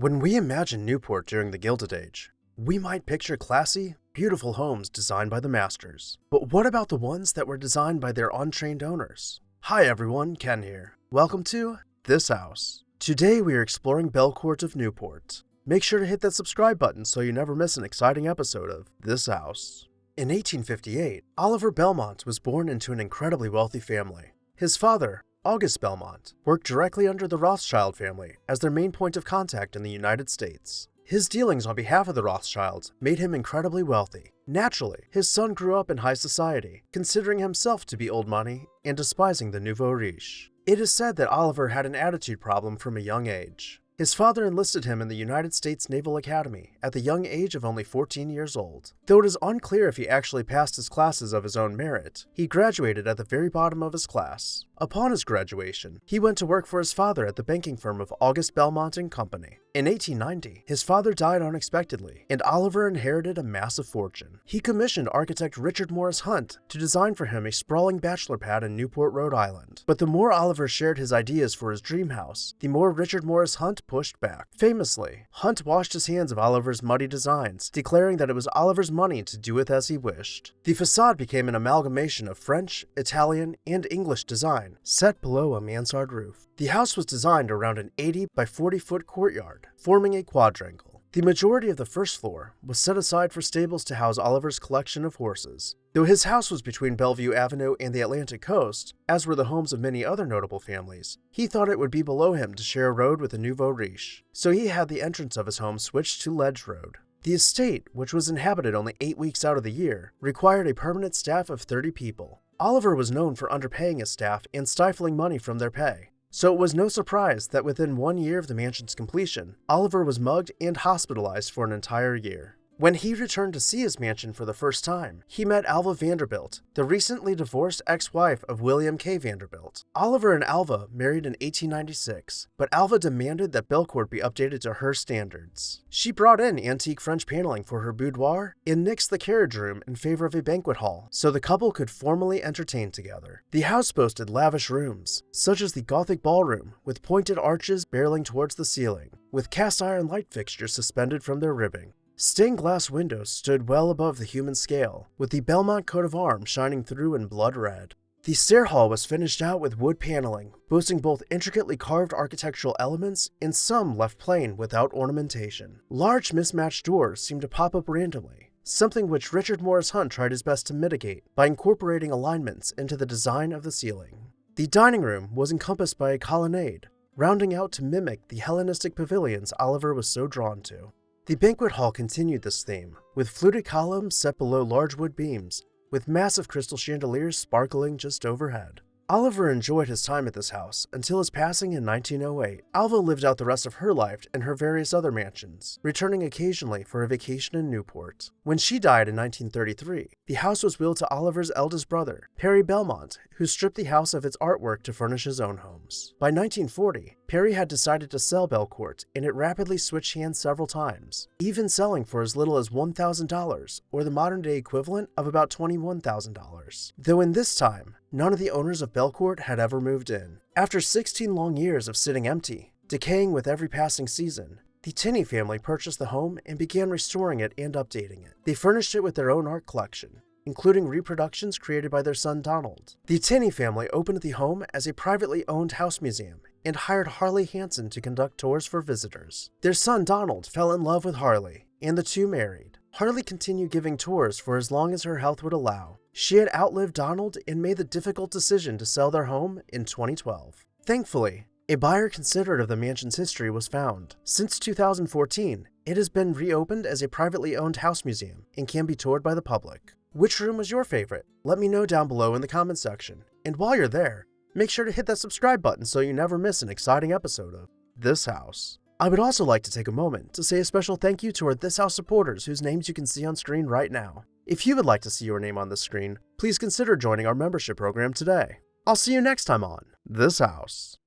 When we imagine Newport during the Gilded Age, we might picture classy, beautiful homes designed by the masters. But what about the ones that were designed by their untrained owners? Hi everyone, Ken here. Welcome to This House. Today we are exploring Belcourt of Newport. Make sure to hit that subscribe button so you never miss an exciting episode of This House. In 1858, Oliver Belmont was born into an incredibly wealthy family. His father, August Belmont, worked directly under the Rothschild family as their main point of contact in the United States. His dealings on behalf of the Rothschilds made him incredibly wealthy. Naturally, his son grew up in high society, considering himself to be old money and despising the nouveau riche. It is said that Oliver had an attitude problem from a young age. His father enlisted him in the United States Naval Academy at the young age of only 14 years old. Though it is unclear if he actually passed his classes of his own merit, he graduated at the very bottom of his class. Upon his graduation, he went to work for his father at the banking firm of August Belmont and Company. In 1890, his father died unexpectedly, and Oliver inherited a massive fortune. He commissioned architect Richard Morris Hunt to design for him a sprawling bachelor pad in Newport, Rhode Island. But the more Oliver shared his ideas for his dream house, the more Richard Morris Hunt pushed back. Famously, Hunt washed his hands of Oliver's muddy designs, declaring that it was Oliver's money to do with as he wished. The facade became an amalgamation of French, Italian, and English design, set below a mansard roof. The house was designed around an 80 by 40-foot courtyard, forming a quadrangle. The majority of the first floor was set aside for stables to house Oliver's collection of horses. Though his house was between Bellevue Avenue and the Atlantic coast, as were the homes of many other notable families, he thought it would be below him to share a road with the nouveau riche, so he had the entrance of his home switched to Ledge Road. The estate, which was inhabited only 8 weeks out of the year, required a permanent staff of 30 people. Oliver was known for underpaying his staff and stifling money from their pay, so it was no surprise that within 1 year of the mansion's completion, Oliver was mugged and hospitalized for an entire year. When he returned to see his mansion for the first time, he met Alva Vanderbilt, the recently divorced ex-wife of William K. Vanderbilt. Oliver and Alva married in 1896, but Alva demanded that Belcourt be updated to her standards. She brought in antique French paneling for her boudoir and nixed the carriage room in favor of a banquet hall so the couple could formally entertain together. The house boasted lavish rooms, such as the Gothic ballroom with pointed arches barreling towards the ceiling, with cast iron light fixtures suspended from their ribbing. Stained glass windows stood well above the human scale, with the Belmont coat of arms shining through in blood red. The stair hall was finished out with wood paneling, boasting both intricately carved architectural elements and some left plain without ornamentation. Large mismatched doors seemed to pop up randomly, something which Richard Morris Hunt tried his best to mitigate by incorporating alignments into the design of the ceiling. The dining room was encompassed by a colonnade, rounding out to mimic the Hellenistic pavilions Oliver was so drawn to. The banquet hall continued this theme, with fluted columns set below large wood beams, with massive crystal chandeliers sparkling just overhead. Oliver enjoyed his time at this house until his passing in 1908. Alva lived out the rest of her life in her various other mansions, returning occasionally for a vacation in Newport. When she died in 1933, the house was willed to Oliver's eldest brother, Perry Belmont, who stripped the house of its artwork to furnish his own homes. By 1940, Perry had decided to sell Belcourt, and it rapidly switched hands several times, even selling for as little as $1,000, or the modern-day equivalent of about $21,000. Though in this time, none of the owners of Belcourt had ever moved in. After 16 long years of sitting empty, decaying with every passing season, the Tinney family purchased the home and began restoring it and updating it. They furnished it with their own art collection, including reproductions created by their son Donald. The Tinney family opened the home as a privately owned house museum and hired Harley Hansen to conduct tours for visitors. Their son Donald fell in love with Harley, and the two married. Harley continued giving tours for as long as her health would allow. She had outlived Donald and made the difficult decision to sell their home in 2012. Thankfully, a buyer considerate of the mansion's history was found. Since 2014, it has been reopened as a privately owned house museum and can be toured by the public. Which room was your favorite? Let me know down below in the comment section. And while you're there, make sure to hit that subscribe button so you never miss an exciting episode of This House. I would also like to take a moment to say a special thank you to our This House supporters whose names you can see on screen right now. If you would like to see your name on this screen, please consider joining our membership program today. I'll see you next time on This House.